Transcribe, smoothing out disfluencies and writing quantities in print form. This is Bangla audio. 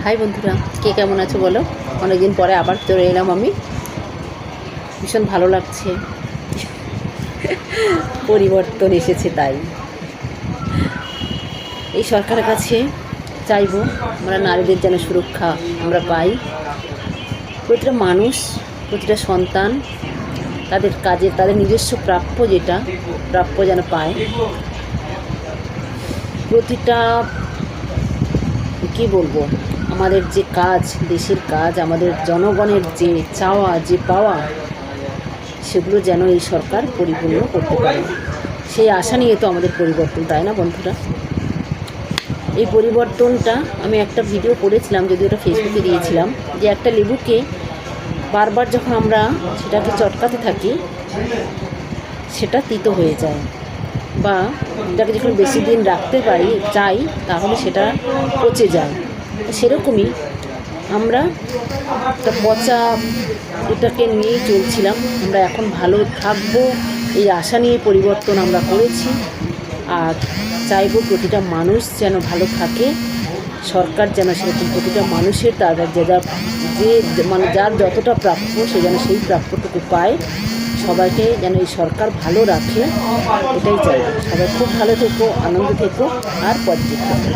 হাই বন্ধুরা, কে কেমন আছো বলো। অনেকদিন পরে আবার চলে এলাম আমি। ভীষণ ভালো লাগছে, পরিবর্তন এসেছে। তাই এই সরকারের কাছে চাইবো আমরা নারীদের যেন সুরক্ষা আমরা পাই। প্রতিটা মানুষ, প্রতিটা সন্তান তাদের কাজে তাদের নিজস্ব প্রাপ্য যেটা প্রাপ্য যেন পায়। প্রতিটা কী বলবো, আমাদের যে কাজ, দেশের কাজ, আমাদের জনগণের যে চাওয়া যে পাওয়া, সেগুলো যেন এই সরকার পরিপূর্ণ করতে পারে, সেই আশা নিয়ে তো আমাদের পরিবর্তন, তাই না বন্ধুরা? এই পরিবর্তনটা আমি একটা ভিডিও করেছিলাম, যদি ওটা ফেসবুকে দিয়েছিলাম, যে একটা লেবুকে বারবার যখন আমরা সেটাকে চটকাতে থাকি সেটা তিতো হয়ে যায়, বা এটাকে যখন বেশি দিন রাখতে পারি চাই তাহলে সেটা পচে যায়। সেরকমই আমরা একটা পচা এটাকে নিয়েই চলছিলাম। আমরা এখন ভালো থাকবো এই আশা নিয়ে পরিবর্তন আমরা করেছি, আর চাইবো প্রতিটা মানুষ যেন ভালো থাকে। সরকার যেন সেরকম প্রতিটা মানুষের তার যে মানে যার যতটা প্রাপ্য সে যেন সেই প্রাপ্যটুকু পায়। সবাইকে যেন এই সরকার ভালো রাখে, এটাই চাই। সবাই খুব ভালো থেকো, আনন্দ থেকো, আর পজিটিভ থেকো।